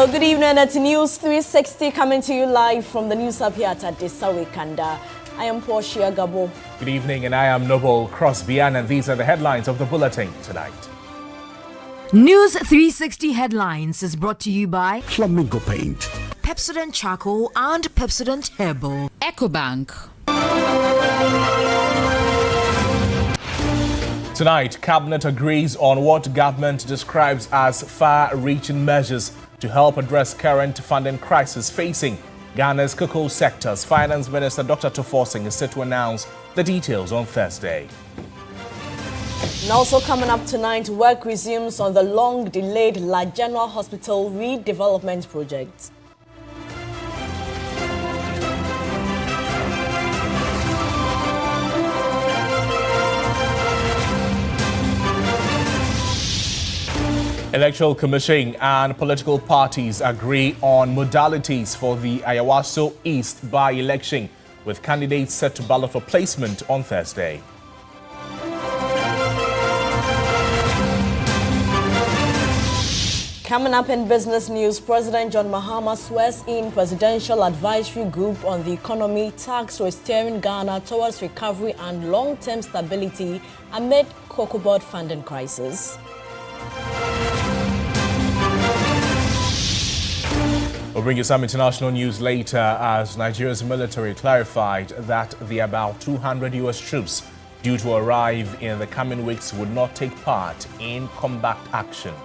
Well, good evening. It's News 360 coming to you live from the News Hub here at Adesawe Kanda. I am Portia Gabo. Good evening, and I am Noble Crosby, and these are the headlines of the bulletin tonight. News 360 headlines is brought to you by Flamingo Paint, Pepsodent Charcoal and Pepsodent Herbal, EcoBank. Tonight, Cabinet agrees on what government describes as far-reaching measures to help address current funding crisis facing Ghana's cocoa sectors. Finance Minister Dr. Tuforsing is set to announce the details on Thursday. And also coming up tonight, work resumes on the long-delayed La Genoa Hospital redevelopment project. Electoral Commission and political parties agree on modalities for the Ayawaso East by-election, with candidates set to ballot for placement on Thursday. Coming up in business news, President John Mahama swears in Presidential Advisory Group on the Economy task for steering Ghana towards recovery and long-term stability amid cocoa board funding crisis. We'll bring you some international news later as Nigeria's military clarified that the about 200 U.S. troops due to arrive in the coming weeks would not take part in combat action.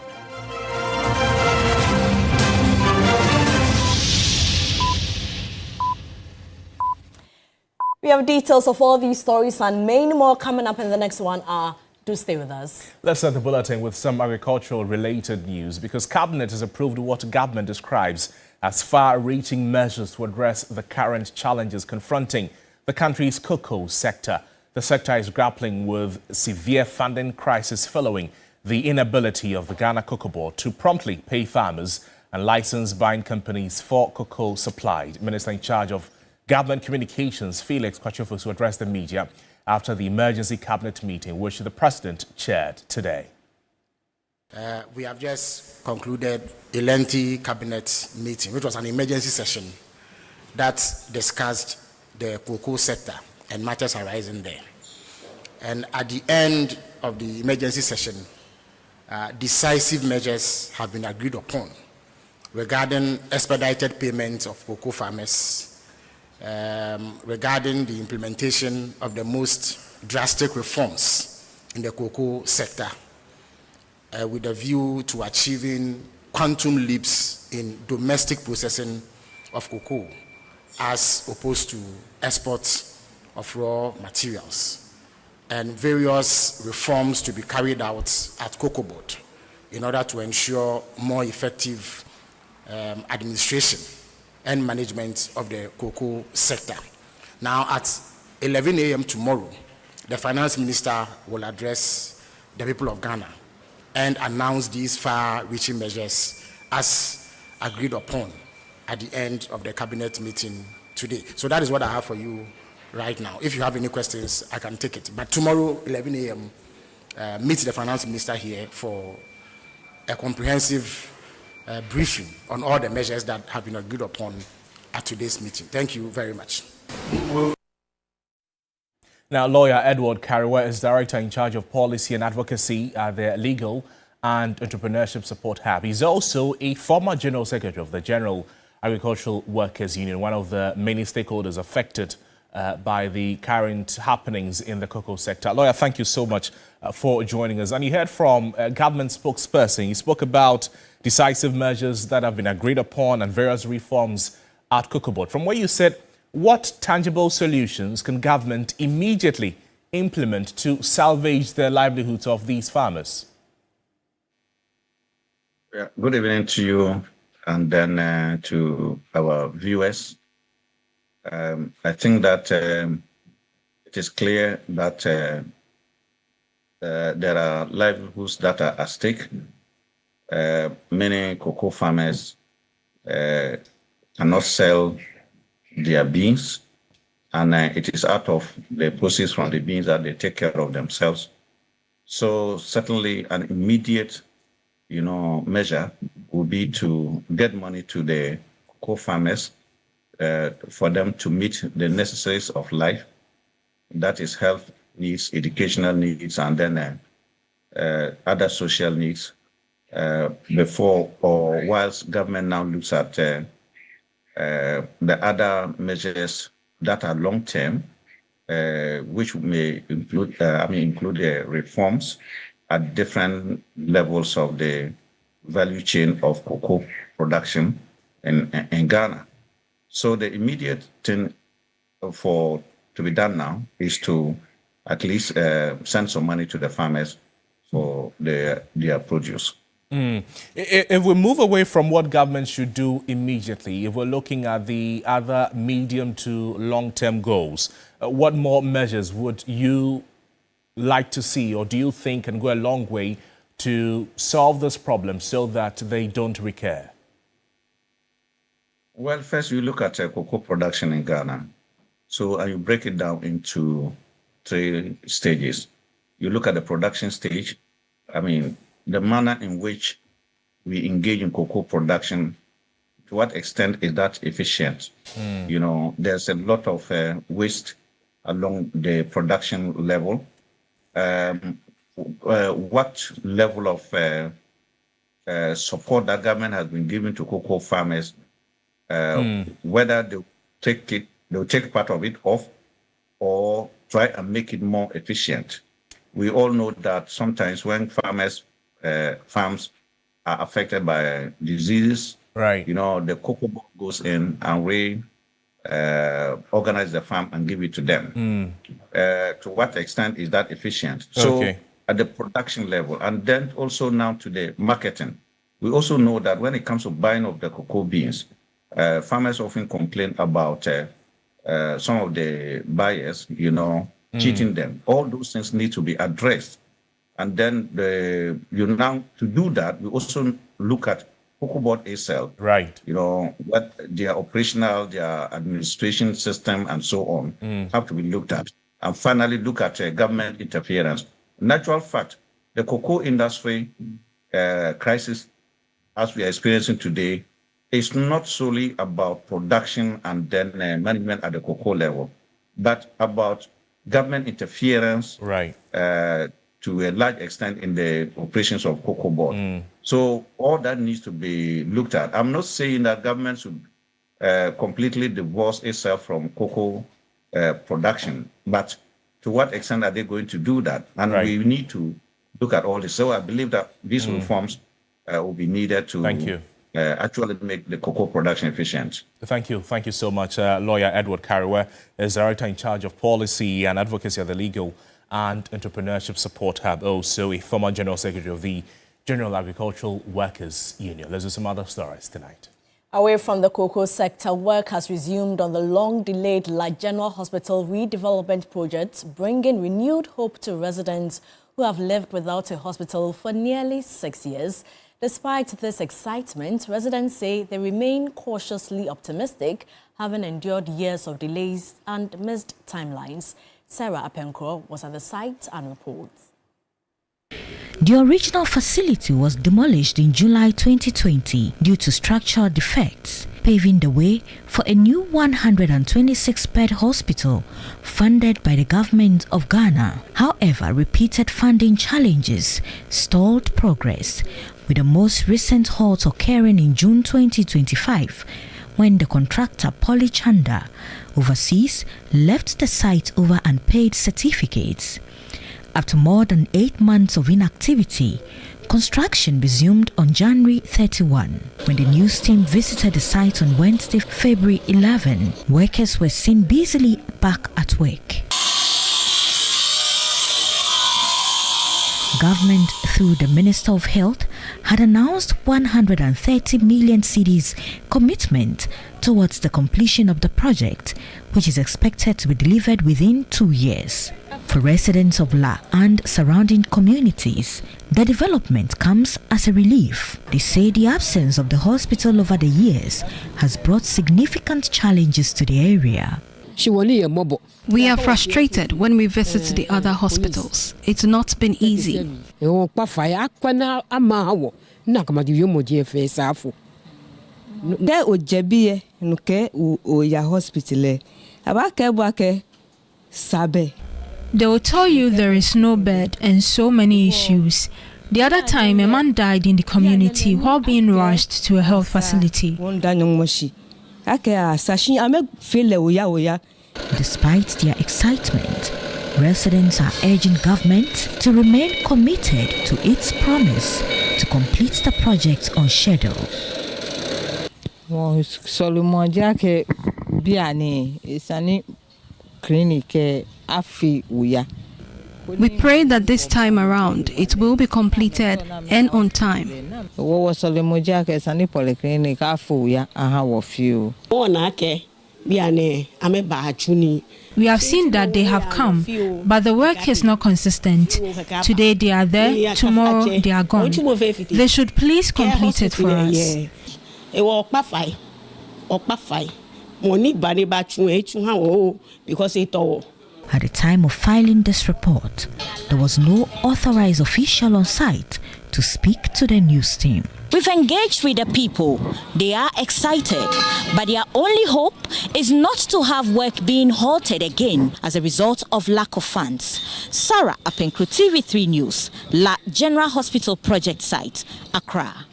We have details of all these stories and many more coming up in the next 1 hour. Do stay with us. Let's start the bulletin with some agricultural-related news because Cabinet has approved what government describes as far-reaching measures to address the current challenges confronting the country's cocoa sector. The sector is grappling with severe funding crisis following the inability of the Ghana Cocoa Board to promptly pay farmers and license buying companies for cocoa supplied. Minister in charge of Government Communications, Felix Kwachufo, addressed the media after the emergency cabinet meeting, which the president chaired today. We have just concluded a lengthy cabinet meeting, which was an emergency session that discussed the cocoa sector and matters arising there. And at the end of the emergency session, decisive measures have been agreed upon regarding expedited payments of cocoa farmers, regarding the implementation of the most drastic reforms in the cocoa sector, with a view to achieving quantum leaps in domestic processing of cocoa as opposed to exports of raw materials, and various reforms to be carried out at Cocoa Board in order to ensure more effective administration and management of the cocoa sector. Now at 11 a.m. tomorrow, the Finance Minister will address the people of Ghana and announce these far-reaching measures as agreed upon at the end of the cabinet meeting today. So that is what I have for you right now. If you have any questions, I can take it. But tomorrow, 11 a.m., meet the Finance Minister here for a comprehensive briefing on all the measures that have been agreed upon at today's meeting. Thank you very much. Now, lawyer Edward Kariwa is director in charge of policy and advocacy at the Legal and Entrepreneurship Support Hub. He's also a former general secretary of the General Agricultural Workers Union, one of the many stakeholders affected by the current happenings in the cocoa sector. Lawyer, thank you so much for joining us. And you heard from government spokesperson. He spoke about decisive measures that have been agreed upon and various reforms at Cocoa Board. From what you said, what tangible solutions can government immediately implement to salvage the livelihoods of these farmers? Yeah, good evening to you and then to our viewers. I think that it is clear that there are livelihoods that are at stake. Many cocoa farmers cannot sell their beans, and it is out of the proceeds from the beans that they take care of themselves. So certainly an immediate measure will be to get money to the cocoa farmers for them to meet the necessities of life. That is health needs, educational needs, and then other social needs before or whilst government now looks at the other measures that are long-term, which may include reforms at different levels of the value chain of cocoa production in Ghana. So the immediate thing to be done now is to at least send some money to the farmers for their produce. If we move away from what government should do immediately, if we're looking at the other medium to long-term goals, what more measures would you like to see, or do you think can go a long way to solve this problem so that they don't recur? Well, first you look at cocoa production in Ghana. So you break it down into 3 stages. You look at the production stage. The manner in which we engage in cocoa production, to what extent is that efficient? There's a lot of waste along the production level. What level of support that government has been giving to cocoa farmers, whether they'll take part of it off or try and make it more efficient. We all know that sometimes when farms are affected by diseases, right? The cocoa board goes in and we organize the farm and give it to them. To what extent is that efficient? So at the production level, and then also now to the marketing, we also know that when it comes to buying of the cocoa beans, farmers often complain about some of the buyers, cheating them. All those things need to be addressed. And then now to do that, we also look at Cocoa Board itself. Right. What their operational, their administration system and so on have to be looked at. And finally look at government interference. Natural fact, the cocoa industry crisis, as we are experiencing today, is not solely about production and then management at the cocoa level, but about government interference, right, to a large extent in the operations of Cocoa Board. So all that needs to be looked at. I'm not saying that government should completely divorce itself from cocoa production, but to what extent are they going to do that? And we need to look at all this. So I believe that these reforms will be needed to actually make the cocoa production efficient. Thank you. Thank you so much. Lawyer Edward Kariwa is Director in charge of Policy and Advocacy at the Legal and Entrepreneurship Support Hub, also a former General Secretary of the General Agricultural Workers Union. Let's do some other stories tonight. Away from the cocoa sector, work has resumed on the long-delayed Light General Hospital redevelopment project, bringing renewed hope to residents who have lived without a hospital for nearly 6 years. Despite this excitement, residents say they remain cautiously optimistic, having endured years of delays and missed timelines. Sarah Apenkro was at the site and reports. The original facility was demolished in July 2020 due to structural defects, paving the way for a new 126-bed hospital funded by the government of Ghana. However, repeated funding challenges stalled progress, with the most recent halt occurring in June 2025, when the contractor Polychanda Overseas left the site over unpaid certificates. After more than 8 months of inactivity, construction resumed on January 31. When the news team visited the site on Wednesday, February 11, workers were seen busily back at work. Government, through the Minister of Health, had announced 130 million cedis commitment towards the completion of the project, which is expected to be delivered within 2 years. For residents of La and surrounding communities, the development comes as a relief. They say the absence of the hospital over the years has brought significant challenges to the area. We are frustrated when we visit the other hospitals. It's not been easy. na kama di yomo je fe safo ge ojebiye nuke o ya hospital abake bwake sabe. They will tell you there is no bed and so many issues. The other time, a man died in the community while being rushed to a health facility. Despite their excitement, residents are urging government to remain committed to its promise to complete the project on schedule. Solomon Jake Biani is an clinic afi uya. We pray that this time around it will be completed and on time. What was Solomon Jake is an polyclinic afu uya aha wo few. We have seen that they have come, but the work is not consistent. Today they are there, tomorrow they are gone. They should please complete it for us. At the time of filing this report, there was no authorized official on site to speak to the news team. We've engaged with the people. They are excited, but their only hope is not to have work being halted again as a result of lack of funds. Sarah Apenkru, TV3 News, La General Hospital Project Site, Accra.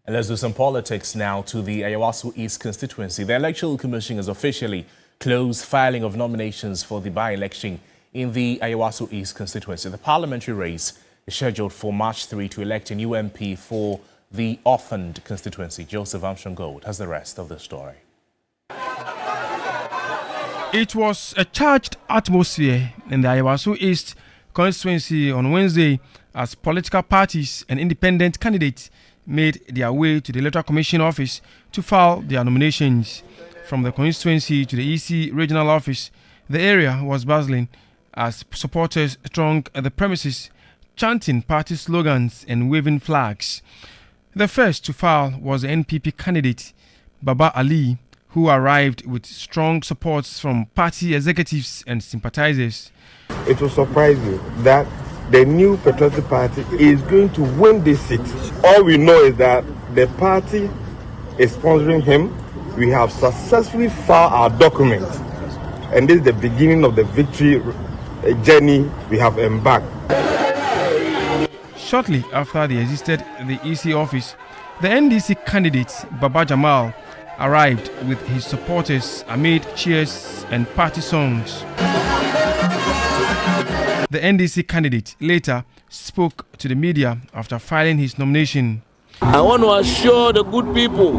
And let's do some politics now to the Ayawaso East constituency. The Electoral Commission has officially closed filing of nominations for the by-election in the Ayawaso East constituency. The parliamentary race is scheduled for March 3 to elect a new MP for the orphaned constituency. Joseph Armstrong Gold has the rest of the story. It was a charged atmosphere in the Ayawaso East constituency on Wednesday as political parties and independent candidates made their way to the Electoral Commission office to file their nominations. From the constituency to the EC regional office, the area was bustling as supporters thronged the premises, chanting party slogans and waving flags. The first to file was the NPP candidate, Baba Ali, who arrived with strong support from party executives and sympathizers. It will surprise you that the new Patriotic Party is going to win this seat. All we know is that the party is sponsoring him. We have successfully filed our documents, and this is the beginning of the victory journey we have embarked. Shortly after they exited the EC office, the NDC candidate Baba Jamal arrived with his supporters amid cheers and party songs. The NDC candidate later spoke to the media after filing his nomination. I want to assure the good people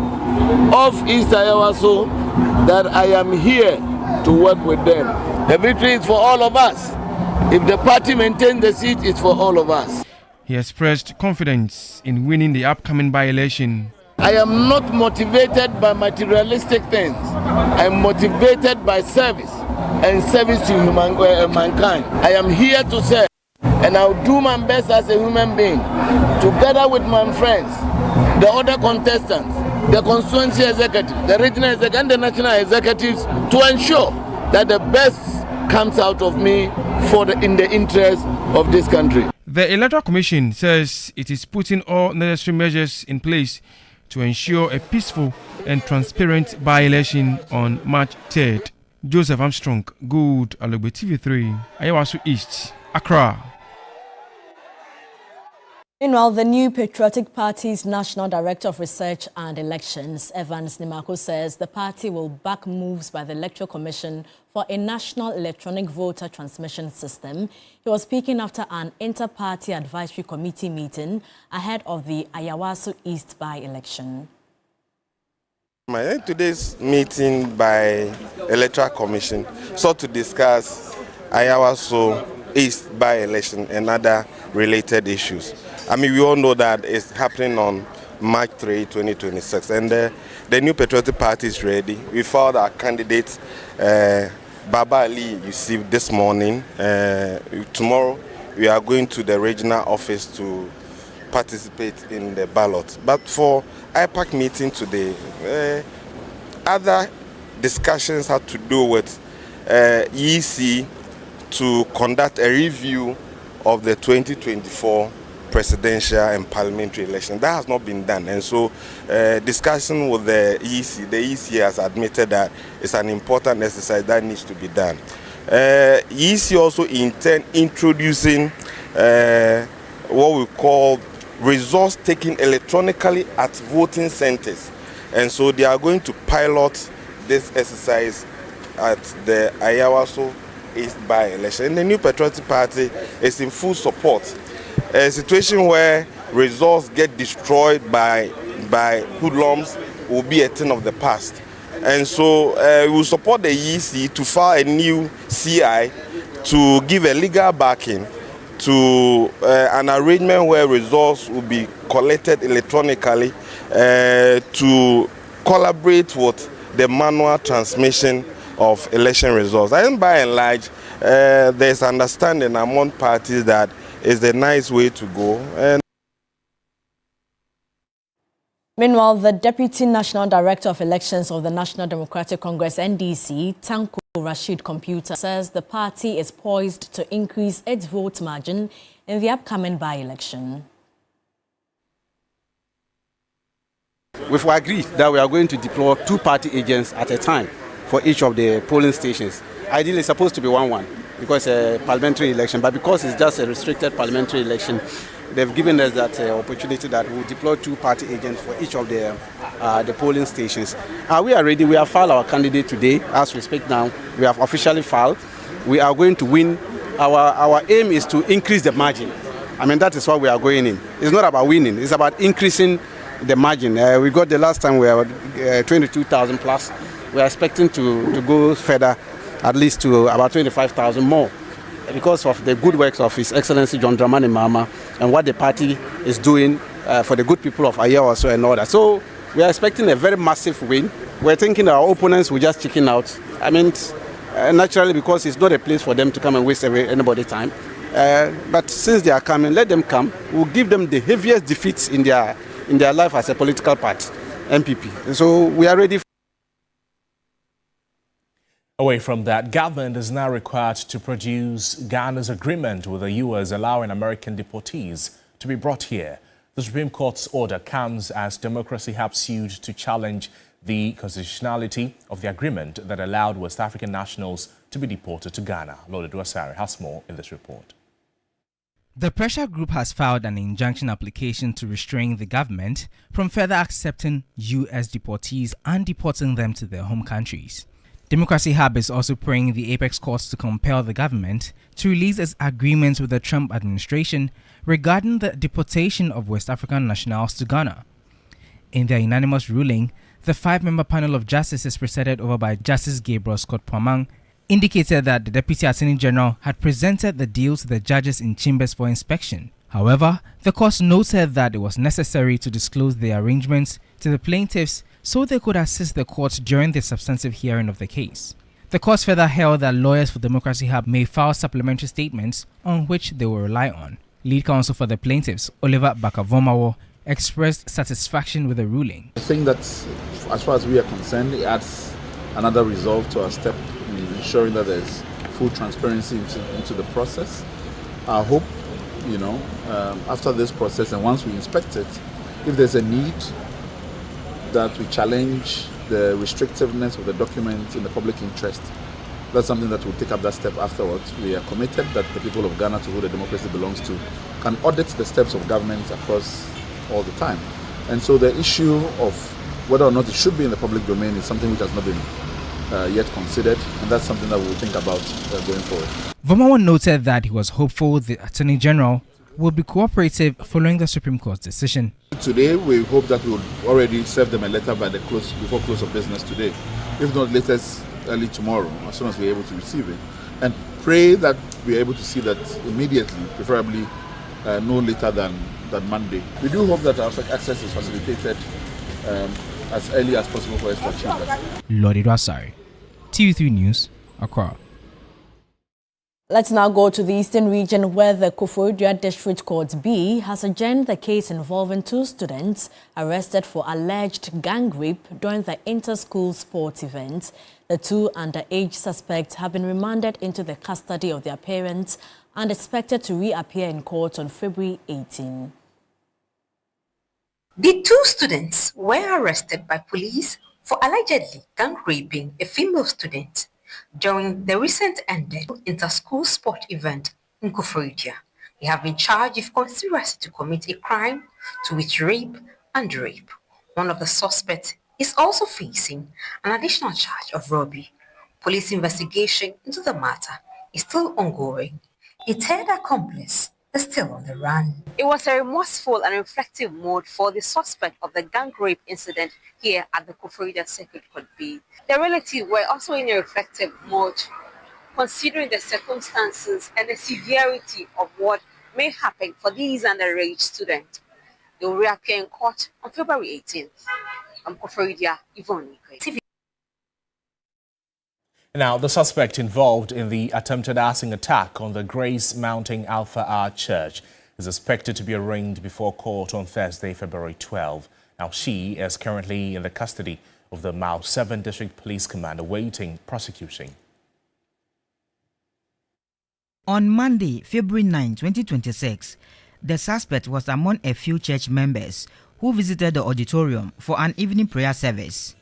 of East Ayawaso that I am here to work with them. The victory is for all of us. If the party maintains the seat, it's for all of us. He expressed confidence in winning the upcoming by-election. I am not motivated by materialistic things. I'm motivated by service and service to mankind. I am here to serve, and I'll do my best as a human being, together with my friends, the other contestants, the constituency executive, the regional executive, and the national executives, to ensure that the best comes out of me in the interest of this country. The Electoral Commission says it is putting all necessary measures in place to ensure a peaceful and transparent by-election on March 3rd. Joseph Armstrong, Good Alogbe TV3, Ayawaso East, Accra. Meanwhile, the new Patriotic Party's National Director of Research and Elections, Evans Nimako, says the party will back moves by the Electoral Commission for a national electronic voter transmission system. He was speaking after an inter-party advisory committee meeting ahead of the Ayawaso East by-election. Today's meeting by Electoral Commission sought to discuss Ayawaso East by-election and other related issues. I mean, we all know that it's happening on March 3, 2026, and the new Patriotic Party is ready. We filed our candidate, Baba Ali, received this morning. Tomorrow, we are going to the regional office to participate in the ballot. But for IPAC meeting today, other discussions had to do with EC to conduct a review of the 2024 presidential and parliamentary elections. That has not been done, and so discussion with the EC has admitted that it's an important exercise that needs to be done. EC also intend introducing what we call results taken electronically at voting centers, and so they are going to pilot this exercise at the Ayawaso East by-election. And the New Patriotic Party is in full support. A situation where results get destroyed by hoodlums will be a thing of the past. And so we will support the EC to file a new CI to give a legal backing to an arrangement where results will be collected electronically to collaborate with the manual transmission of election results. I think by and large, there's understanding among parties that is the nice way to go. And meanwhile, the Deputy National Director of Elections of the National Democratic Congress, NDC, Tanko Rashid Computer, says the party is poised to increase its vote margin in the upcoming by-election. We've agreed that we are going to deploy 2 party agents at a time for each of the polling stations. Ideally, it's supposed to be 1-1 because a parliamentary election, but because it's just a restricted parliamentary election, they've given us that opportunity that we'll deploy 2 party agents for each of the polling stations. We are ready. We have filed our candidate today. As we speak now, we have officially filed. We are going to win. Our aim is to increase the margin. I mean, that is what we are going in. It's not about winning. It's about increasing the margin. We got the last time we were 22,000 plus. We are expecting to go further, at least to about 25,000 more, because of the good works of His Excellency John Dramani Mahama and what the party is doing for the good people of Ayawaso and all that. So we are expecting a very massive win. We're thinking our opponents will just chicken out. I mean, naturally, because it's not a place for them to come and waste anybody's time. But since they are coming, let them come. We'll give them the heaviest defeats in their life as a political party, MPP. And so we are ready. Away from that, government is now required to produce Ghana's agreement with the U.S. allowing American deportees to be brought here. The Supreme Court's order comes as Democracy Hub sued to challenge the constitutionality of the agreement that allowed West African nationals to be deported to Ghana. Lord Edwasari has more in this report. The pressure group has filed an injunction application to restrain the government from further accepting U.S. deportees and deporting them to their home countries. Democracy Hub is also praying the apex courts to compel the government to release its agreements with the Trump administration regarding the deportation of West African nationals to Ghana. In their unanimous ruling, the 5-member panel of justices presided over by Justice Gabriel Scott Pwamang indicated that the Deputy Attorney General had presented the deal to the judges in chambers for inspection. However, the court noted that it was necessary to disclose the arrangements to the plaintiffs so they could assist the court during the substantive hearing of the case. The court further held that lawyers for Democracy Hub may file supplementary statements on which they will rely on. Lead counsel for the plaintiffs, Oliver Bakavomawo, expressed satisfaction with the ruling. I think that as far as we are concerned, it adds another resolve to our step in ensuring that there's full transparency into the process. I hope, after this process and once we inspect it, if there's a need that we challenge the restrictiveness of the document in the public interest, that's something that we'll take up that step afterwards. We are committed that the people of Ghana, to who the democracy belongs to, can audit the steps of government across all the time. And so the issue of whether or not it should be in the public domain is something which has not been yet considered, and that's something that we'll think about going forward. Vomawo noted that he was hopeful the Attorney General will be cooperative following the Supreme Court's decision. Today, we hope that we will already serve them a letter before close of business today. If not, latest early tomorrow, as soon as we're able to receive it. And pray that we're able to see that immediately, preferably no later than Monday. We do hope that our access is facilitated as early as possible for us to achieve that. Lord Edwasari, TV3 News, Accra. Let's now go to the eastern region where the Koforidua District Court B has adjourned the case involving 2 students arrested for alleged gang rape during the inter-school sports event. The 2 underage suspects have been remanded into the custody of their parents and expected to reappear in court on February 18. The 2 students were arrested by police for allegedly gang raping a female student during the recent ended inter-school sport event in Koforidua. They have been charged with conspiracy to commit a crime to which rape and rape. One of the suspects is also facing an additional charge of robbery. Police investigation into the matter is still ongoing. A third accomplice is still on the run. It was a remorseful and reflective mood for the suspect of the gang rape incident here at the Koforidua Circuit Court B. The relatives were also in a reflective mood, considering the circumstances and the severity of what may happen for these underage students. They will reappear in court on February 18th. I'm Koforidua, Yvonne. Now, the suspect involved in the attempted arson attack on the Grace Mountain Alpha R Church is expected to be arraigned before court on Thursday, February 12. Now, she is currently in the custody of the Mao 7 District Police Command awaiting prosecution. On Monday, February 9, 2026, the suspect was among a few church members who visited the auditorium for an evening prayer service.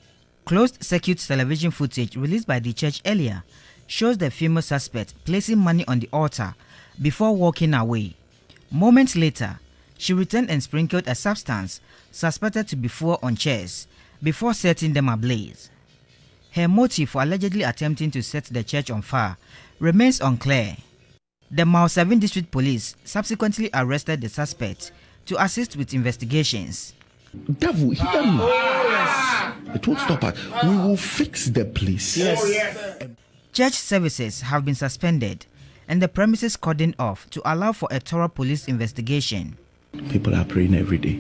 Closed-circuit television footage released by the church earlier shows the female suspect placing money on the altar before walking away. Moments later, she returned and sprinkled a substance suspected to be fuel on chairs before setting them ablaze. Her motive for allegedly attempting to set the church on fire remains unclear. The Mao 7 District Police subsequently arrested the suspect to assist with investigations. Devil, hear me. It won't stop us. We will fix the place. Yes. Church services have been suspended and the premises cordoned off to allow for a thorough police investigation. People are praying every day.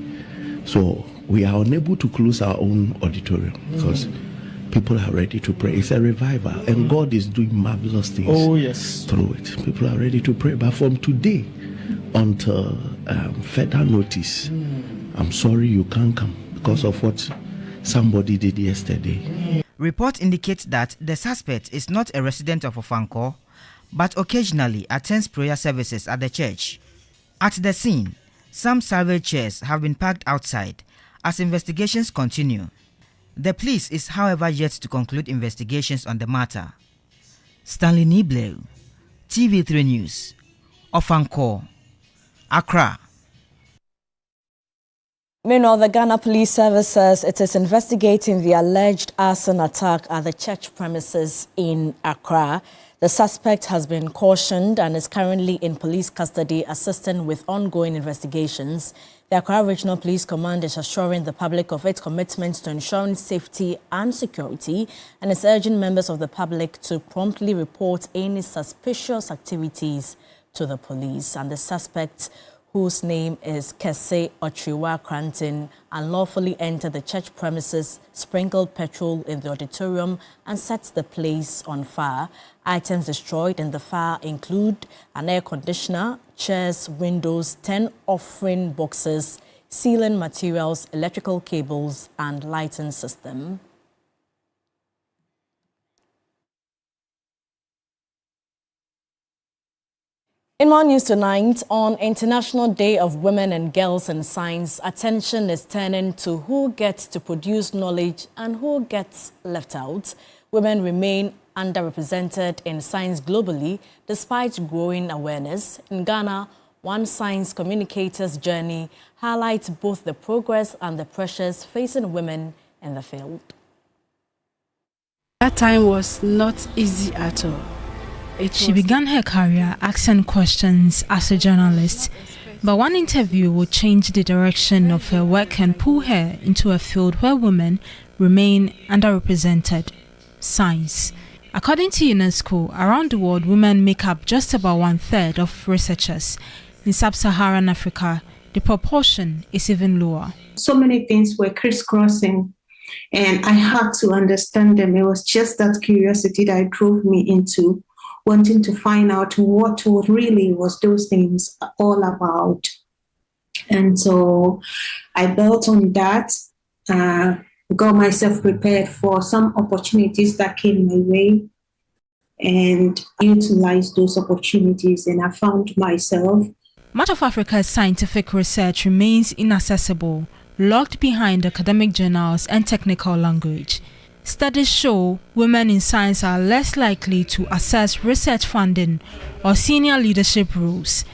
So we are unable to close our own auditorium because people are ready to pray. It's a revival and God is doing marvelous things through it. People are ready to pray. But from today until further notice, I'm sorry you can't come because of what somebody did yesterday. Report indicates that the suspect is not a resident of Ofankor, but occasionally attends prayer services at the church. At the scene, some salvage chairs have been parked outside as investigations continue. The police is, however, yet to conclude investigations on the matter. Stanley Niblew, TV3 News, Ofankor, Accra. Meanwhile, the Ghana Police Service says it is investigating the alleged arson attack at the church premises in Accra. The suspect has been cautioned and is currently in police custody, assisting with ongoing investigations. The Accra Regional Police Command is assuring the public of its commitment to ensuring safety and security and is urging members of the public to promptly report any suspicious activities to the police. And the suspect, whose name is Kese Otriwa Cranton, unlawfully entered the church premises, sprinkled petrol in the auditorium and set the place on fire. Items destroyed in the fire include an air conditioner, chairs, windows, 10 offering boxes, ceiling materials, electrical cables and lighting system. In more news tonight, on International Day of Women and Girls in Science, attention is turning to who gets to produce knowledge and who gets left out. Women remain underrepresented in science globally despite growing awareness. In Ghana, one science communicator's journey highlights both the progress and the pressures facing women in the field. That time was not easy at all. She began her career asking questions as a journalist, but one interview would change the direction of her work and pull her into a field where women remain underrepresented: science. According to UNESCO, around the world, women make up just about 1/3 of researchers. In sub-Saharan Africa, the proportion is even lower. So many things were crisscrossing, and I had to understand them. It was just that curiosity that drove me into wanting to find out what really was those things all about. And so I built on that, got myself prepared for some opportunities that came my way, and utilized those opportunities, and I found myself. Much of Africa's scientific research remains inaccessible, locked behind academic journals and technical language. Studies show women in science are less likely to access research funding or senior leadership roles.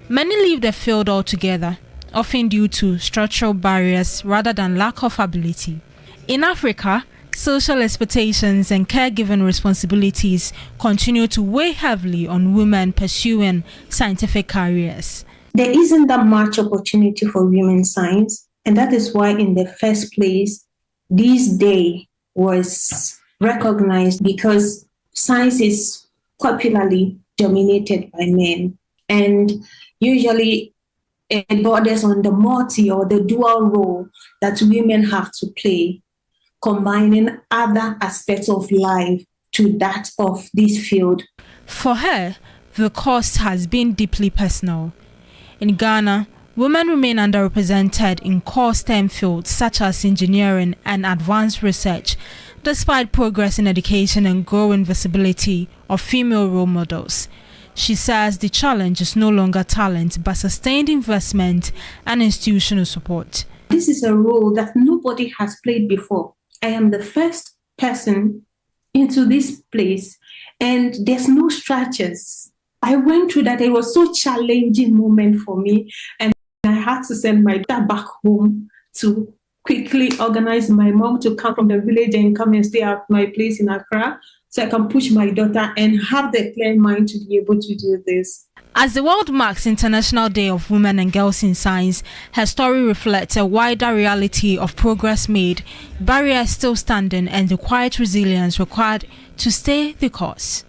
Many leave the field altogether, often due to structural barriers rather than lack of ability. In Africa, social expectations and caregiving responsibilities continue to weigh heavily on women pursuing scientific careers. There isn't that much opportunity for women in science, and that is why in the first place, this day was recognized, because science is popularly dominated by men, and usually it borders on the multi or the dual role that women have to play, combining other aspects of life to that of this field. For her, the cost has been deeply personal. In Ghana, women remain underrepresented in core STEM fields such as engineering and advanced research, despite progress in education and growing visibility of female role models. She says the challenge is no longer talent, but sustained investment and institutional support. This is a role that nobody has played before. I am the first person into this place, and there's no structures. I went through that. It was so challenging moment for me, and I had to send my dad back home to quickly organize my mom to come from the village and come and stay at my place in Accra, so I can push my daughter and have the clear mind to be able to do this. As the world marks International Day of Women and Girls in Science, her story reflects a wider reality of progress made, barriers still standing, and the quiet resilience required to stay the course.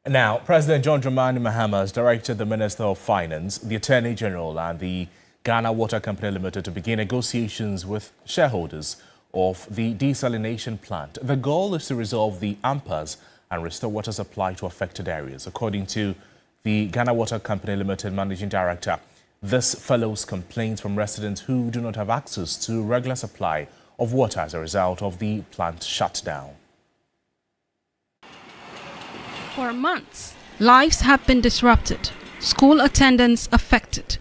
Now, President John Dramani Mahama has directed the Minister of Finance, the Attorney General, and the Ghana Water Company Limited to begin negotiations with shareholders of the desalination plant. The goal is to resolve the impasse and restore water supply to affected areas. According to the Ghana Water Company Limited Managing Director, this follows complaints from residents who do not have access to regular supply of water as a result of the plant shutdown. For months, lives have been disrupted, school attendance affected,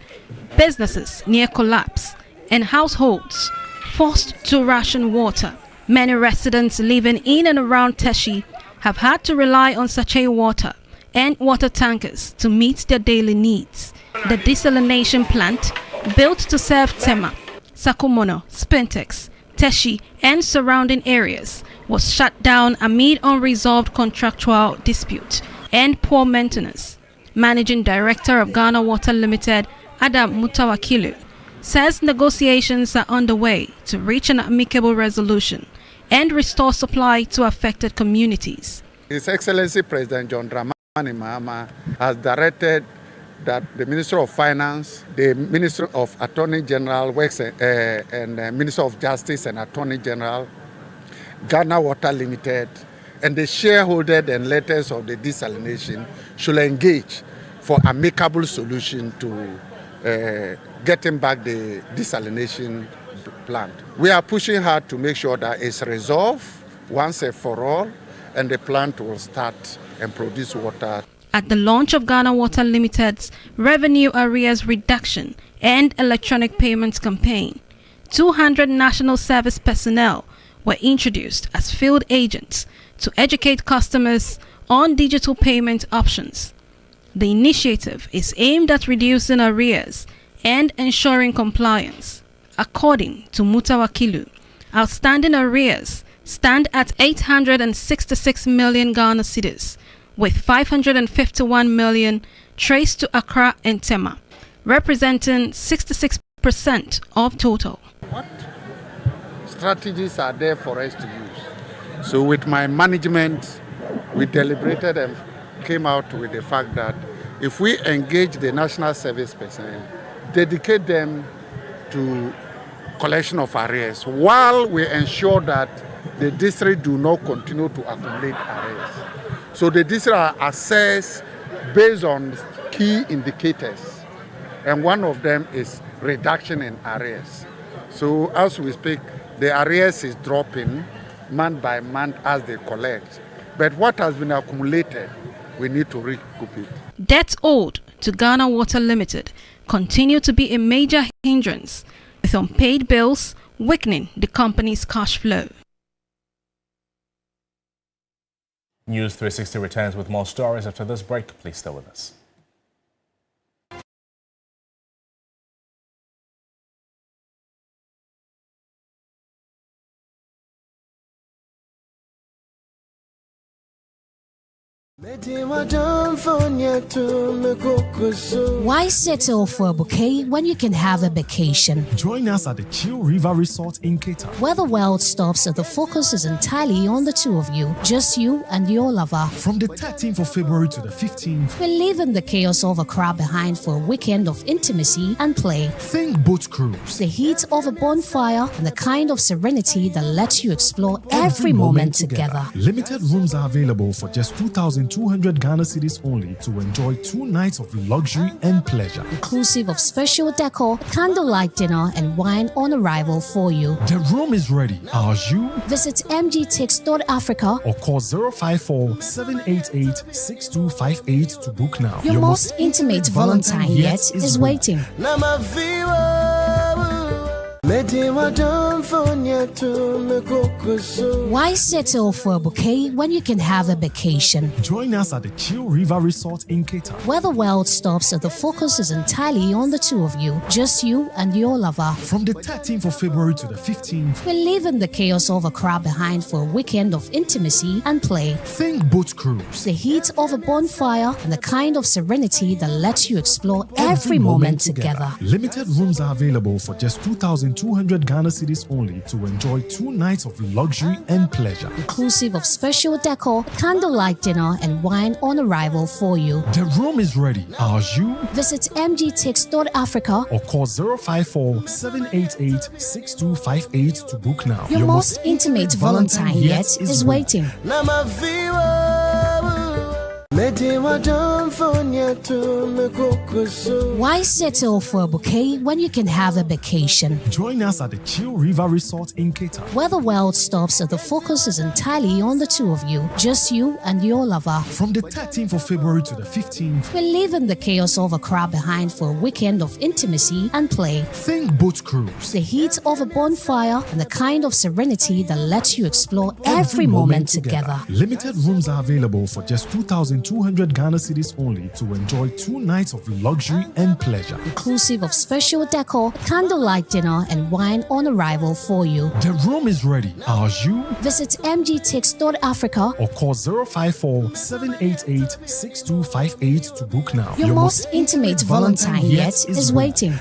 businesses near collapse, and households forced to ration water. Many residents living in and around Teshie have had to rely on sachet water and water tankers to meet their daily needs. The desalination plant, built to serve Tema, Sakumono, Spintex, Teshie, and surrounding areas, was shut down amid unresolved contractual dispute and poor maintenance. Managing Director of Ghana Water Limited, Adam Mutawakilu, says negotiations are underway to reach an amicable resolution and restore supply to affected communities. His Excellency President John Dramani Mahama has directed that the Minister of Finance, the Minister of Attorney General Works and Minister of Justice and Attorney General, Ghana Water Limited, and the shareholders and letters of the desalination should engage for amicable solution to getting back the desalination plant. We are pushing hard to make sure that it's resolved once and for all, and the plant will start and produce water. At the launch of Ghana Water Limited's Revenue Arrears Reduction and Electronic Payments Campaign, 200 national service personnel were introduced as field agents to educate customers on digital payment options. The initiative is aimed at reducing arrears and ensuring compliance. According to Mutawakilu, outstanding arrears stand at 866 million Ghana cedis, with 551 million traced to Accra and Tema, representing 66% of total. What strategies are there for us to use? So with my management, we deliberated and came out with the fact that if we engage the national service personnel, dedicate them to collection of arrears, while we ensure that the district do not continue to accumulate arrears. So the district are assessed based on key indicators, and one of them is reduction in arrears. So as we speak, the arrears is dropping month by month as they collect. But what has been accumulated, we need to recoup it. Debts owed to Ghana Water Limited continue to be a major hindrance, with unpaid bills weakening the company's cash flow. News 360 returns with more stories after this break. Please stay with us. Why settle for a bouquet when you can have a vacation? Join us at the Chill River Resort in Cape Town, where the world stops and the focus is entirely on the two of you, just you and your lover. From the 13th of February to the 15th, we're leaving the chaos of a crowd behind for a weekend of intimacy and play. Think boat cruise, the heat of a bonfire, and the kind of serenity that lets you explore every moment together. Limited rooms are available for just 2,200 Ghana cedis only to enjoy 2 nights of luxury and pleasure, inclusive of special decor, candlelight dinner, and wine on arrival for you. The room is ready. Ours you? Visit mgtix.africa or call 054-788-6258 to book now. Your most intimate Valentine yet is waiting. Why settle for a bouquet when you can have a vacation? Join us at the Chill River Resort in Cape Town, where the world stops and the focus is entirely on the two of you, just you and your lover. From the 13th of February to the 15th, we're leaving the chaos of a crowd behind for a weekend of intimacy and play. Think boat cruise, the heat of a bonfire, and the kind of serenity that lets you explore every moment together. Limited rooms are available for just 2,200 Ghana cedis only to enjoy 2 nights of luxury and pleasure, inclusive of special decor, candlelight dinner, and wine on arrival for you. The room is ready. Ours you? Visit mgtix.africa or call 054-788-6258 to book now. Your most intimate Valentine yet is waiting. Why settle for a bouquet when you can have a vacation? Join us at the Chill River Resort in Cape Town, where the world stops and the focus is entirely on the two of you, just you and your lover. From the 13th of February to the 15th, we're leaving the chaos of a crowd behind for a weekend of intimacy and play. Think boat cruise, the heat of a bonfire, and the kind of serenity that lets you explore every moment together. Limited rooms are available for just 2,200 Ghana cedis only to enjoy 2 nights of luxury and pleasure, inclusive of special decor, candlelight dinner, and wine on arrival for you. The room is ready. Ours you? Visit mgtix.africa or call 054-788-6258 to book now. Your most intimate Valentine yet is waiting.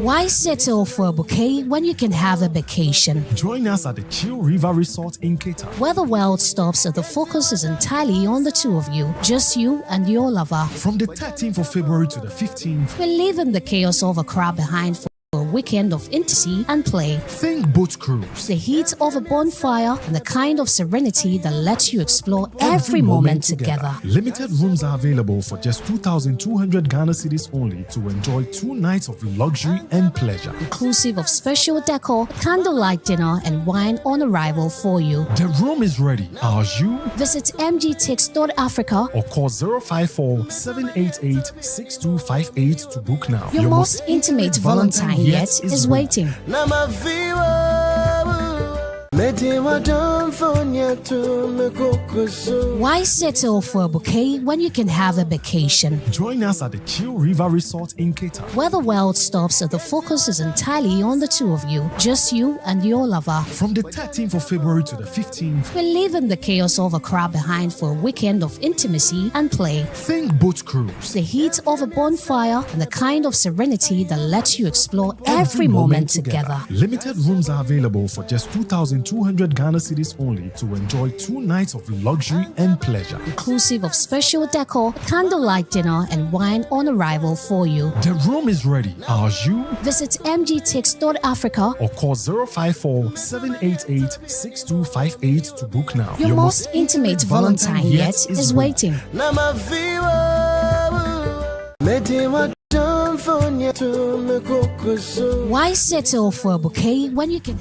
Why settle for a bouquet when you can have a vacation? Join us at the Chill River Resort in Cape Town, where the world stops and the focus is entirely on the two of you, just you and your lover. From the 13th of February to the 15th, we're leaving the chaos of a crowd behind for a weekend of intimacy and play. Think boat cruise, the heat of a bonfire, and the kind of serenity that lets you explore every moment together. Limited rooms are available for just 2,200 Ghana cedis only to enjoy 2 nights of luxury and pleasure, inclusive of special decor, candlelight dinner, and wine on arrival for you. The room is ready. Ours you? Visit mgtix.africa or call 054-788-6258 to book now. Your most intimate Valentine yet is waiting. Why settle for a bouquet when you can have a vacation? Join us at the Chill River Resort in Cape Town, where the world stops and the focus is entirely on the two of you, just you and your lover. From the 13th of February to the 15th, we're leaving the chaos of a crowd behind for a weekend of intimacy and play. Think boat cruise, the heat of a bonfire, and the kind of serenity that lets you explore every moment together. Limited rooms are available for just 2,200 2,200 Ghana cedis only to enjoy 2 nights of luxury and pleasure. Inclusive of special decor, candlelight dinner, and wine on arrival for you. The room is ready. Are you? Visit mgtix.africa or call 054-788-6258 to book now. Your most intimate Valentine yet is waiting. Why settle for a bouquet when you can...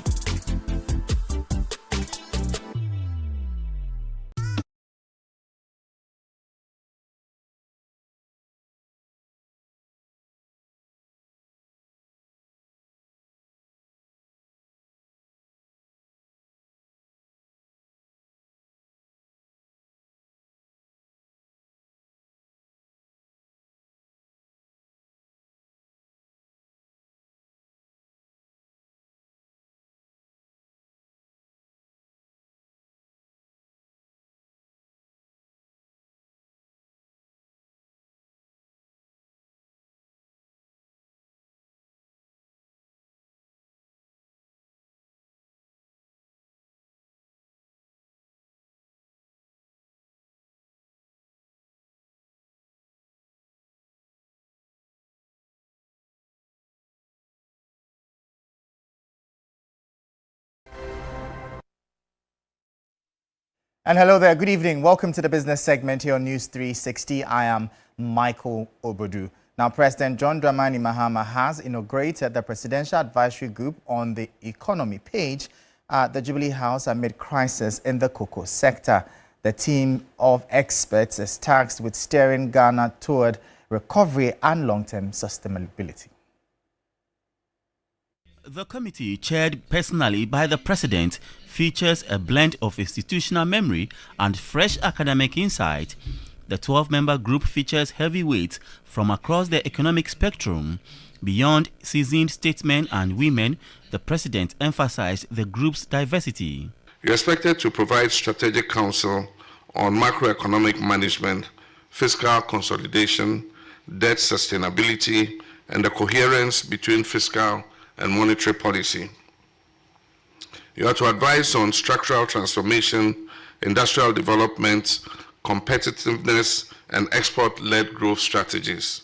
And hello there, good evening. Welcome to the business segment here on News 360. I am Michael Obodu. Now, President John Dramani Mahama has inaugurated the Presidential Advisory Group on the Economy page at the Jubilee House amid crisis in the cocoa sector. The team of experts is tasked with steering Ghana toward recovery and long-term sustainability. The committee, chaired personally by the President, features a blend of institutional memory and fresh academic insight. The 12-member group features heavyweights from across the economic spectrum. Beyond seasoned statesmen and women, the President emphasized the group's diversity. You're expected to provide strategic counsel on macroeconomic management, fiscal consolidation, debt sustainability, and the coherence between fiscal and monetary policy. You are to advise on structural transformation, industrial development, competitiveness, and export-led growth strategies.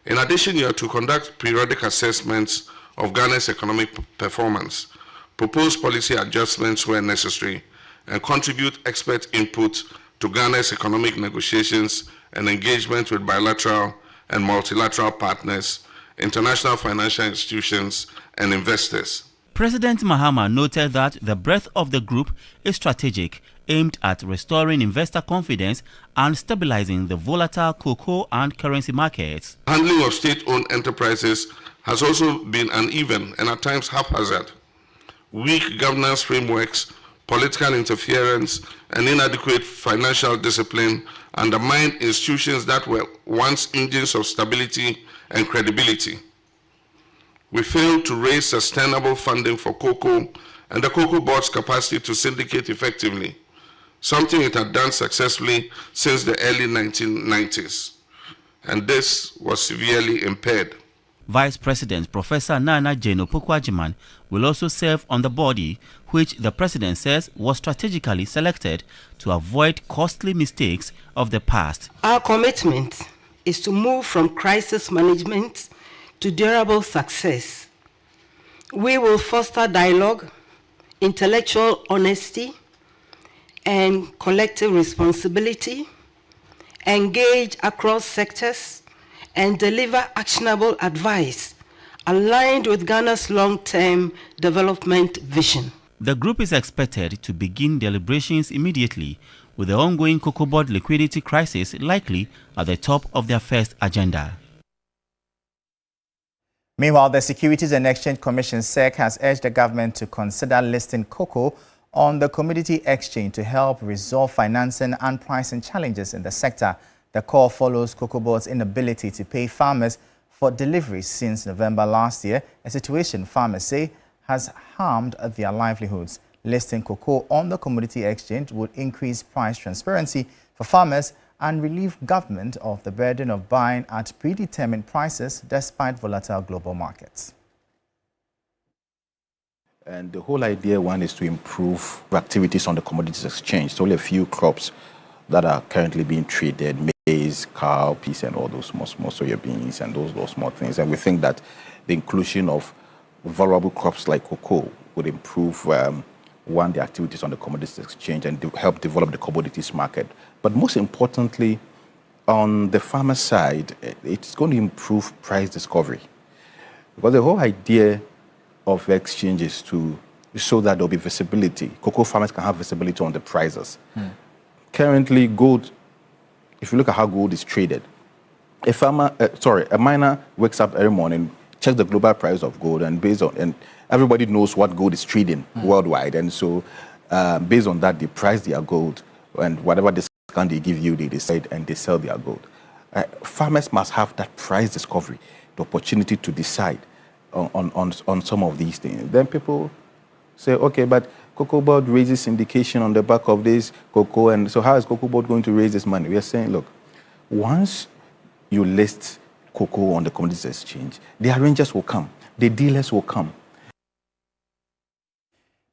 In addition, you are to conduct periodic assessments of Ghana's economic performance, propose policy adjustments where necessary, and contribute expert input to Ghana's economic negotiations and engagement with bilateral and multilateral partners, international financial institutions, and investors. President Mahama noted that the breadth of the group is strategic, aimed at restoring investor confidence and stabilizing the volatile cocoa and currency markets. Handling of state-owned enterprises has also been uneven and at times haphazard. Weak governance frameworks, political interference, and inadequate financial discipline undermined institutions that were once engines of stability and credibility. We failed to raise sustainable funding for cocoa and the Cocoa Board's capacity to syndicate effectively, something it had done successfully since the early 1990s, and this was severely impaired. Vice President Professor Nana Jane Opoku-Agyeman will also serve on the body, which the President says was strategically selected to avoid costly mistakes of the past. Our commitment is to move from crisis management to durable success. We will foster dialogue, intellectual honesty, and collective responsibility, engage across sectors, and deliver actionable advice aligned with Ghana's long-term development vision. The group is expected to begin deliberations immediately, with the ongoing Cocoa Board liquidity crisis likely at the top of their first agenda. Meanwhile, the Securities and Exchange Commission (SEC) has urged the government to consider listing cocoa on the Commodity Exchange to help resolve financing and pricing challenges in the sector. The call follows Cocoa Board's inability to pay farmers for deliveries since November last year, a situation farmers say has harmed their livelihoods. Listing cocoa on the Commodity Exchange would increase price transparency for farmers and relieve government of the burden of buying at predetermined prices despite volatile global markets. And the whole idea, one, is to improve activities on the commodities exchange. So only a few crops that are currently being traded, maize, cowpeas, and all those small soya beans and those small things. And we think that the inclusion of vulnerable crops like cocoa would improve, one, the activities on the commodities exchange and help develop the commodities market. But most importantly, on the farmer side, it's going to improve price discovery. Because the whole idea of exchange is to show that there'll be visibility. Cocoa farmers can have visibility on the prices. Currently, gold, if you look at how gold is traded, a miner wakes up every morning, checks the global price of gold, and everybody knows what gold is trading worldwide. And so based on that, they price their gold, and whatever discount they give you, they decide and they sell their gold. Farmers must have that price discovery, the opportunity to decide on some of these things. Then people say, okay, but Cocoa Board raises syndication on the back of this cocoa, and so how is Cocoa Board going to raise this money? We are saying, look, once you list cocoa on the commodities exchange, the arrangers will come, the dealers will come.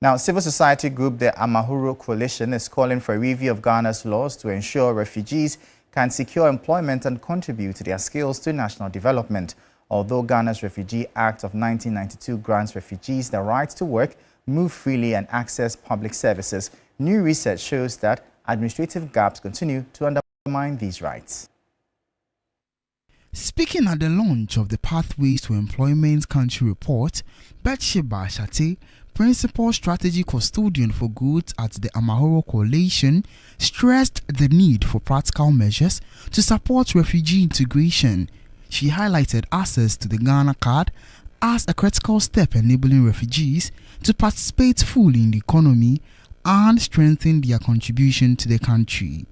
Now, civil society group the Amahoro Coalition is calling for a review of Ghana's laws to ensure refugees can secure employment and contribute their skills to national development. Although Ghana's Refugee Act of 1992 grants refugees the right to work, move freely and access public services, new research shows that administrative gaps continue to undermine these rights. Speaking at the launch of the Pathways to Employment Country Report, Bathsheba Shate, Principal Strategy Custodian for Goods at the Amahoro Coalition, stressed the need for practical measures to support refugee integration. She highlighted access to the Ghana card as a critical step enabling refugees to participate fully in the economy and strengthen their contribution to the country.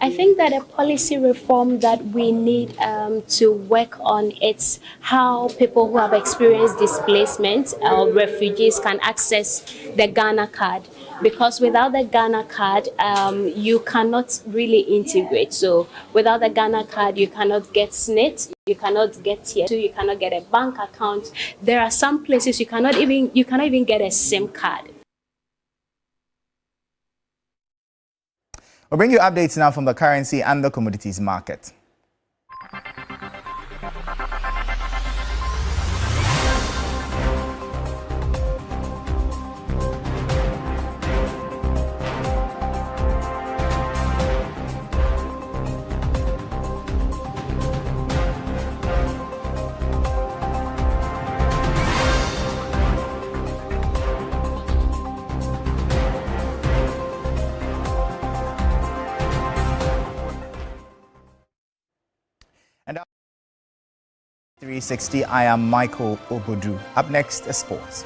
I think that a policy reform that we need to work on is how people who have experienced displacement or refugees can access the Ghana card. Because without the Ghana card, you cannot really integrate. So without the Ghana card, you cannot get SNIT, you cannot get tier 2, you cannot get a bank account. There are some places you cannot even get a SIM card. We'll bring you updates now from the currency and the commodities market. And 360, I am Michael Obodu. Up next is sports.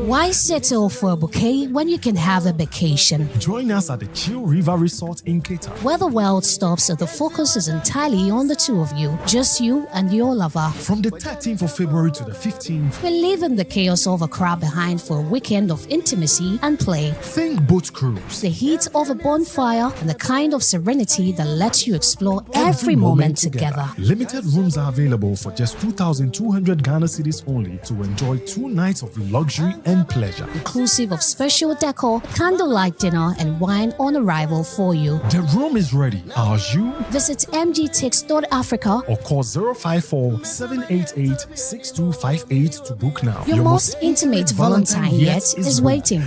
Why settle for a bouquet when you can have a vacation? Join us at the Chill River Resort in Cater, where the world stops and the focus is entirely on the two of you, just you and your lover. From the 13th of February to the 15th, we're leaving the chaos of a crowd behind for a weekend of intimacy and play. Think boat cruise, the heat of a bonfire, and the kind of serenity that lets you explore every moment together. Limited rooms are available for just 2,200 Ghana cedis only to enjoy 2 nights of luxury and pleasure, inclusive of special decor, candlelight dinner, and wine on arrival for you. The room is ready. Are you? Visit mgtix.africa or call 054-788-6258 to book now. Your most intimate Valentine yet is waiting.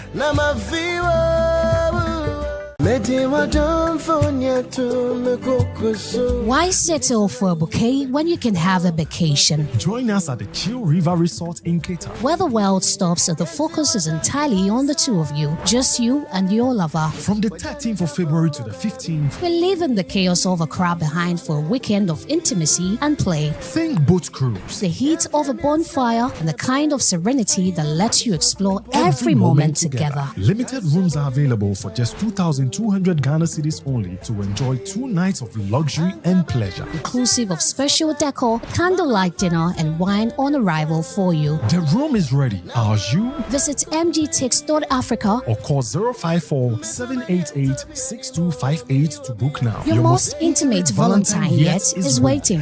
Why settle for a bouquet when you can have a vacation? Join us at the Chill River Resort in Cater, where the world stops and the focus is entirely on the two of you, just you and your lover. From the 13th of February to the 15th, we're leaving the chaos of a crowd behind for a weekend of intimacy and play. Think boat cruise, the heat of a bonfire, and the kind of serenity that lets you explore every moment together. Limited rooms are available for just 2,200 2,200 Ghana cedis only to enjoy 2 nights of luxury and pleasure. Inclusive of special decor, candlelight dinner, and wine on arrival for you. The room is ready. Ours you? Visit mgtix.africa or call 054-788-6258 to book now. Your most intimate Valentine yet is waiting.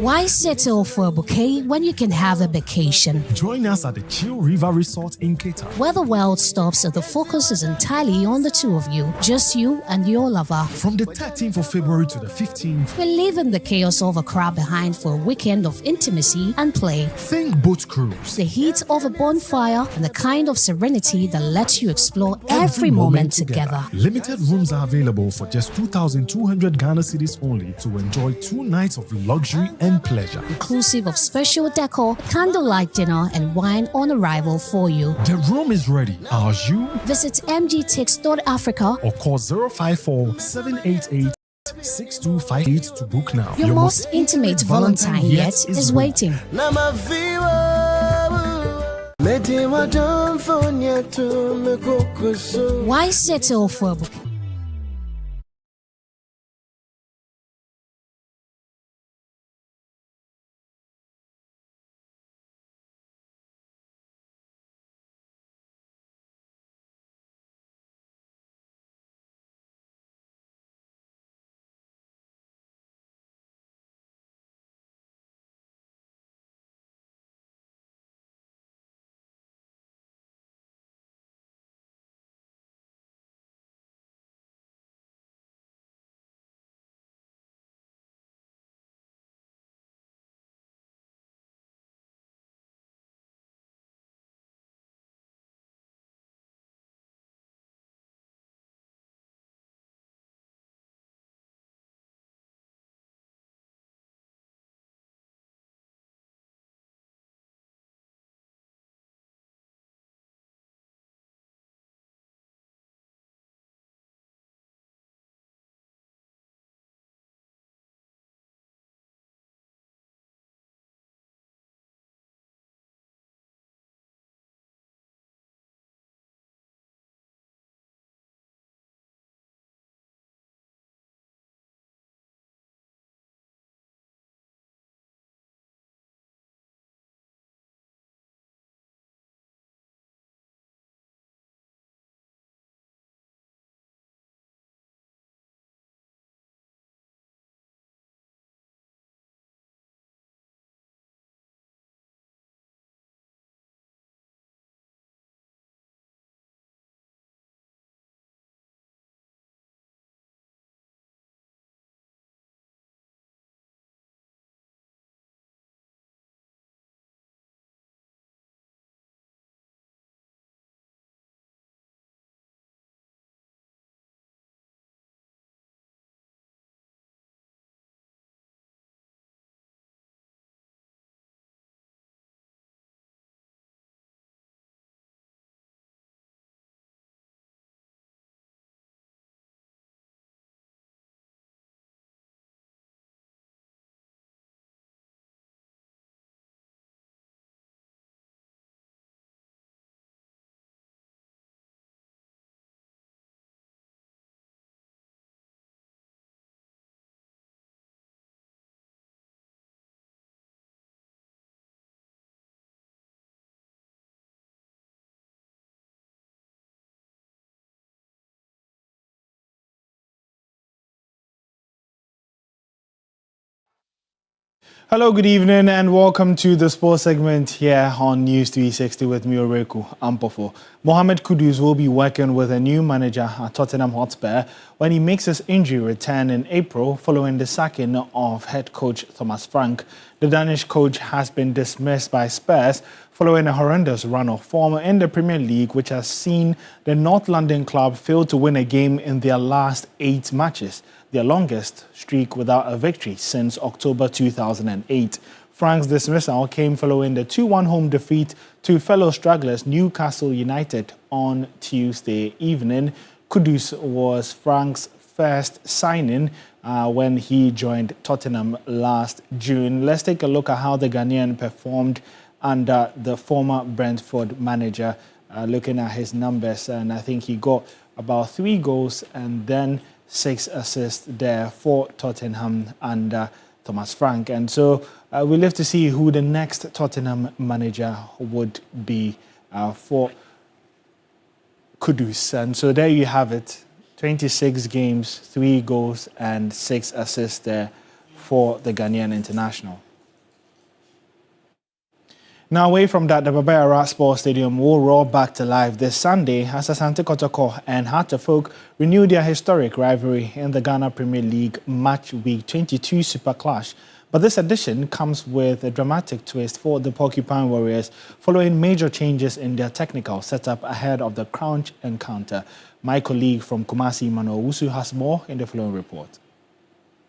Why settle for a bouquet when you can have a vacation? Join us at the Chill River Resort in Cape Town, where the world stops and the focus is entirely on the two of you, just you and your lover. From the 13th of February to the 15th, we're leaving the chaos of a crowd behind for a weekend of intimacy and play. Think boat cruise, the heat of a bonfire, and the kind of serenity that lets you explore every moment together. Limited rooms are available for just 2,200 Ghana cedis only to enjoy 2 nights of luxury and pleasure. Inclusive of special decor, candlelight dinner, and wine on arrival for you. The room is ready. Ours you? Visit mgtix.africa or call 054-788-6258 to book now. Your most intimate Valentine yet is waiting. Why settle for a bouquet? Hello, good evening, and welcome to the sports segment here on News 360 with me, Oreku Ampofo. Mohamed Kudus will be working with a new manager at Tottenham Hotspur when he makes his injury return in April following the sacking of head coach Thomas Frank. The Danish coach has been dismissed by Spurs following a horrendous run of form in the Premier League, which has seen the North London club fail to win a game in their last 8 matches, their longest streak without a victory since October 2008. Frank's dismissal came following the 2-1 home defeat to fellow stragglers Newcastle United on Tuesday evening. Kudus was Frank's first signing when he joined Tottenham last June. Let's take a look at how the Ghanaian performed under the former Brentford manager. Looking at his numbers, and I think he got about 3 goals and then 6 assists there for Tottenham under Thomas Frank. And so we live to see who the next Tottenham manager would be for Kudus. And so there you have it, 26 games, 3 goals and 6 assists there for the Ghanaian international. Now, away from that, the Baba Yara Sports Stadium will roll back to life this Sunday as Asante Kotoko and Heart of Oak renew their historic rivalry in the Ghana Premier League Match Week 22 Super Clash. But this edition comes with a dramatic twist for the Porcupine Warriors following major changes in their technical setup ahead of the Crouch encounter. My colleague from Kumasi, Mano Wusu, has more in the following report.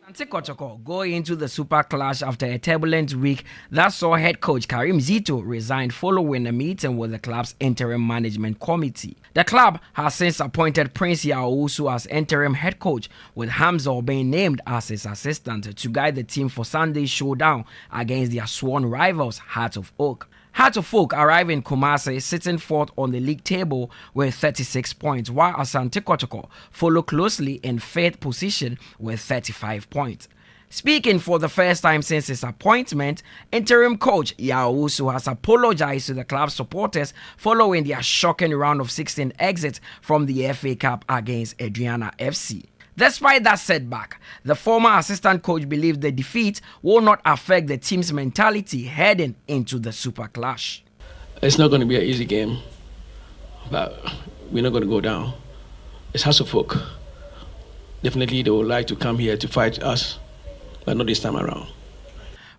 Asante Kotoko go into the Super Clash after a turbulent week that saw head coach Karim Zito resign following a meeting with the club's interim management committee. The club has since appointed Prince Yaousu as interim head coach, with Hamza being named as his assistant to guide the team for Sunday's showdown against their sworn rivals Heart of Oak. Heart of Oak arrive in Kumasi sitting fourth on the league table with 36 points, while Asante Kotoko follow closely in fifth position with 35 points. Speaking for the first time since his appointment, interim coach Yaousu has apologized to the club's supporters following their shocking round of 16 exit from the FA Cup against Adriana FC. Despite that setback, the former assistant coach believes the defeat will not affect the team's mentality heading into the Super Clash. It's not going to be an easy game, but we're not going to go down. It's Heart of Oak. Definitely they would like to come here to fight us, but not this time around.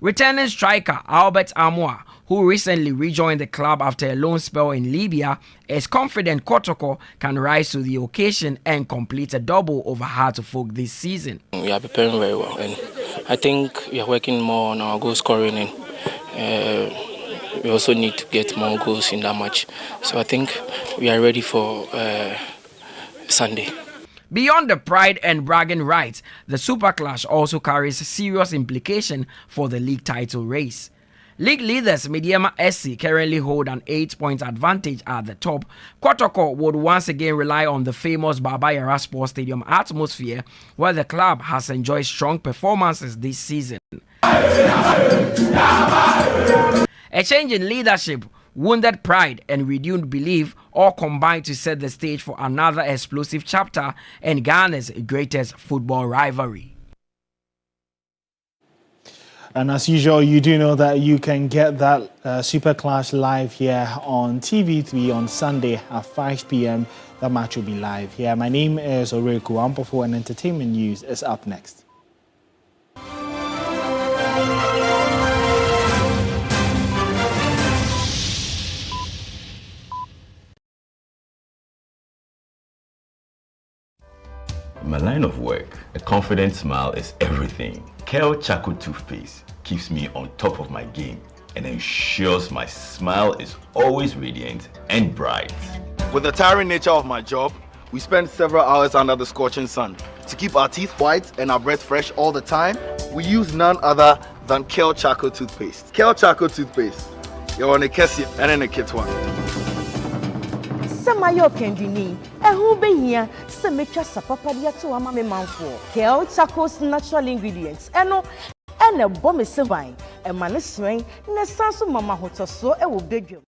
Returning striker Albert Amoa, who recently rejoined the club after a loan spell in Libya, is confident Kotoko can rise to the occasion and complete a double over Heart of Oak this season. We are preparing very well, and I think we are working more on our goal scoring, and we also need to get more goals in that match. So I think we are ready for Sunday. Beyond the pride and bragging rights, the Super Clash also carries serious implication for the league title race. League leaders Mediama SC currently hold an 8-point advantage at the top. Kotoko would once again rely on the famous Baba Yara Sports Stadium atmosphere, where the club has enjoyed strong performances this season. A change in leadership, wounded pride and renewed belief all combine to set the stage for another explosive chapter in Ghana's greatest football rivalry. And as usual, you do know that you can get that Super Clash live here on TV3 on Sunday at 5 p.m. That match will be live here. My name is Oreku Ampofo, and entertainment news is up next. In my line of work, a confident smile is everything. Kel Chaco toothpaste keeps me on top of my game and ensures my smile is always radiant and bright. With the tiring nature of my job, we spend several hours under the scorching sun. To keep our teeth white and our breath fresh all the time, we use none other than Kel Chaco toothpaste. Kel Chaco toothpaste. You're on a kessi and in a kit one. Samayo kendini ehu behia se metwa sapapade to ama me manfo Kel Chaco's natural ingredients eno ene bom sevan e ma ne sren ne sanso mama hotoso e wo bedwam.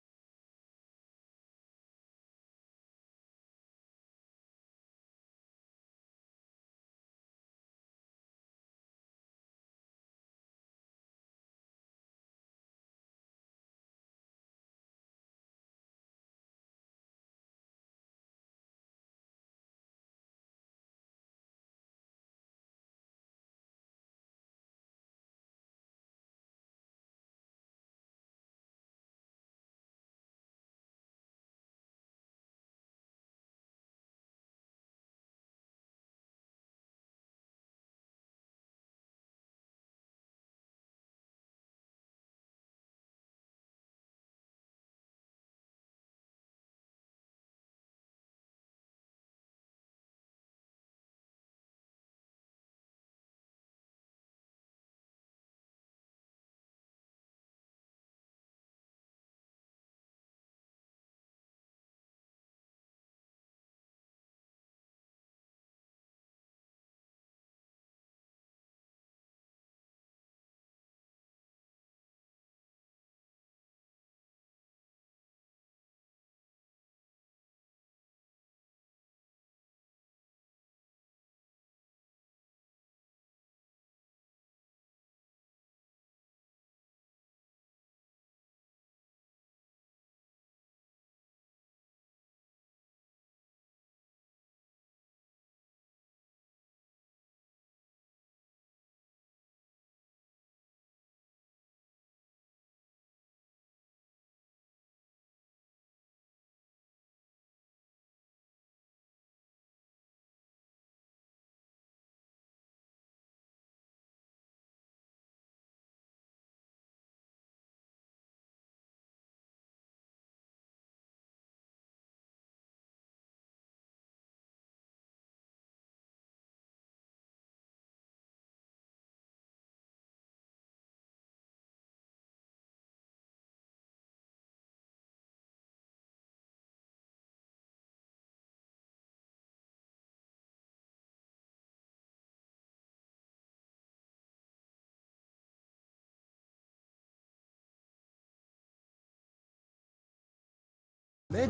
Why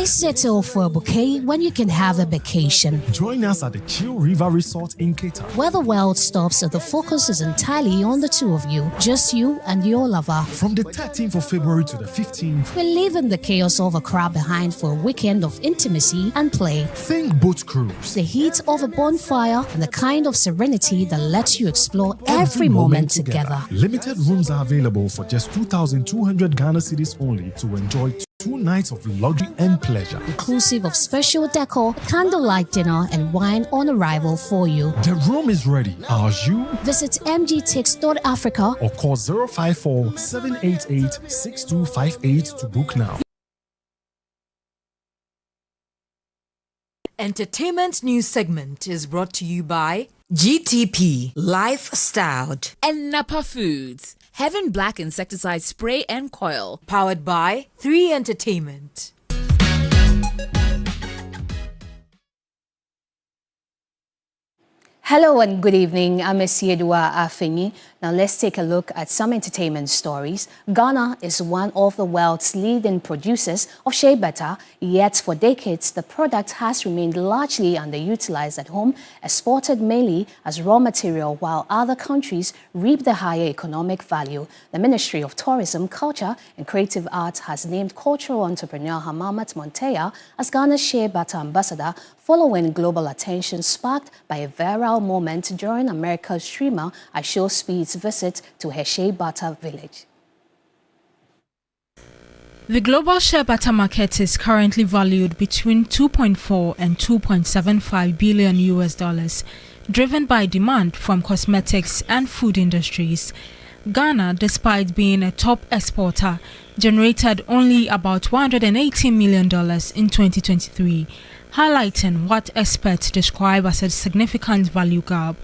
settle for a bouquet when you can have a vacation? Join us at the Chill River Resort in Cape Town, Where the world stops, the focus is entirely on the two of you, just you and your lover. from the 13th of February to the 15th. We're leaving the chaos of a crowd behind for a weekend of intimacy and play. Think boat cruise. The heat of a bonfire and the kind of serenity that lets you explore every moment together. Limited rooms are available for just 2,200 Ghana cedis only to enjoy 2 nights of luxury and pleasure. Inclusive of special decor, candlelight dinner, and wine on arrival for you. The room is ready. Ours you? Visit mgtix.africa Or call 054 788 6258 to book now. Entertainment news segment is brought to you by GTP Lifestyled and Napa Foods, Heaven Black Insecticide Spray and Coil. Powered by 3 Entertainment. Hello and good evening. I'm Esiedua Afeni. Now let's take a look at some entertainment stories. Ghana is one of the world's leading producers of shea butter, yet for decades the product has remained largely underutilized at home, exported mainly as raw material while other countries reap the higher economic value. The Ministry of Tourism, Culture and Creative Arts has named cultural entrepreneur Hamamat Monteya as Ghana's shea butter ambassador following global attention sparked by a viral moment during America's streamer Aisho Speed's visit to her shea butter village. The global shea butter market is currently valued between 2.4 and 2.75 billion US dollars, driven by demand from cosmetics and food industries. Ghana, despite being a top exporter, generated only about $118 million in 2023, highlighting what experts describe as a significant value gap.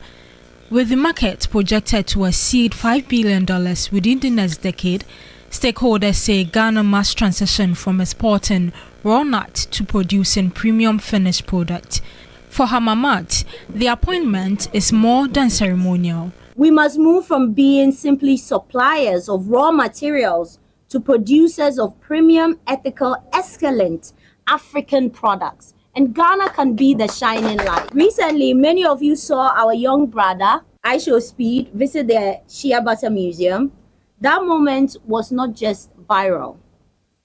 With the market projected to exceed $5 billion within the next decade, stakeholders say Ghana must transition from exporting raw nut to producing premium finished product. For Hamamat, the appointment is more than ceremonial. We must move from being simply suppliers of raw materials to producers of premium, ethical, excellent African products. And Ghana can be the shining light. Recently, many of you saw our young brother, Aisho Speed, visit the Shea Butter Museum. That moment was not just viral,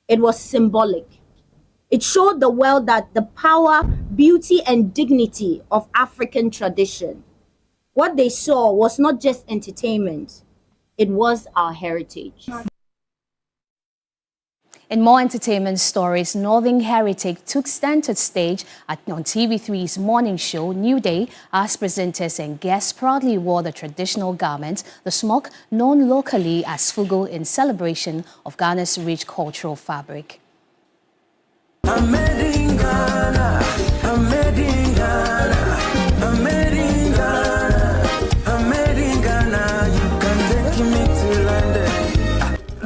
it was symbolic. It showed the world that the power, beauty, and dignity of African tradition. What they saw was not just entertainment, it was our heritage. In more entertainment stories, Northern Heritage took center stage on TV3's morning show, New Day, as presenters and guests proudly wore the traditional garment, the smock, known locally as fugu, in celebration of Ghana's rich cultural fabric. I'm made in Ghana, I'm made in Ghana, I'm made in Ghana, I'm made in Ghana, you can take me to London.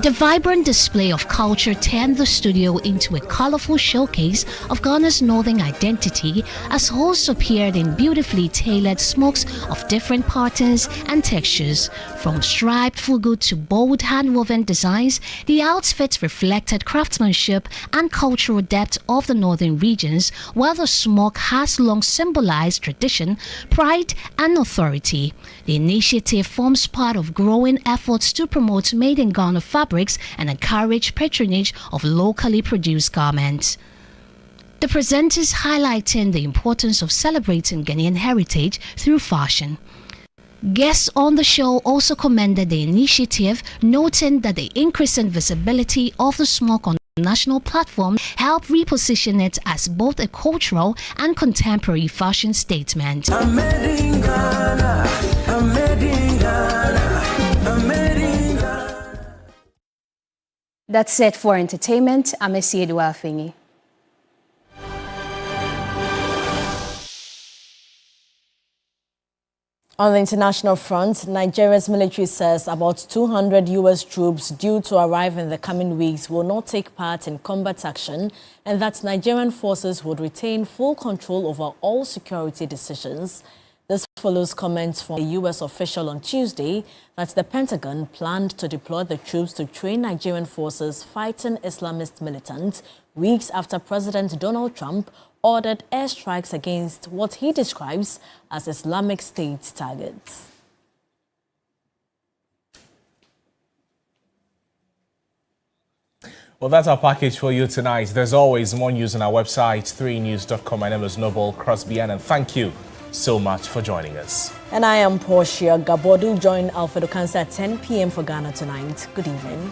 The vibrant display of culture turned the studio into a colorful showcase of Ghana's northern identity as hosts appeared in beautifully tailored smokes of different patterns and textures. From striped fugu to bold hand-woven designs, the outfits reflected craftsmanship and cultural depth of the northern regions, while the smock has long symbolized tradition, pride, and authority. The initiative forms part of growing efforts to promote made-in-Ghana fabrics and encourage patronage of locally produced garments. The presenters highlighting the importance of celebrating Ghanaian heritage through fashion. Guests on the show also commended the initiative, noting that the increasing visibility of the smock on the national platform helped reposition it as both a cultural and contemporary fashion statement. I'm made in Ghana, I'm made in Ghana, I'm made in Ghana. That's it for entertainment. I'm Esiedua Afeni. On the international front, Nigeria's military says about 200 U.S. troops due to arrive in the coming weeks will not take part in combat action, and that Nigerian forces would retain full control over all security decisions. This follows comments from a U.S. official on Tuesday that the Pentagon planned to deploy the troops to train Nigerian forces fighting Islamist militants weeks after President Donald Trump ordered airstrikes against what he describes as Islamic State targets. Well, that's our package for you tonight. There's always more news on our website, 3news.com. My name is Noble Crosby, and thank you so much for joining us. And I am Portia Gabodu. Join Alfredo Kansa at 10 p.m. for Ghana Tonight. Good evening.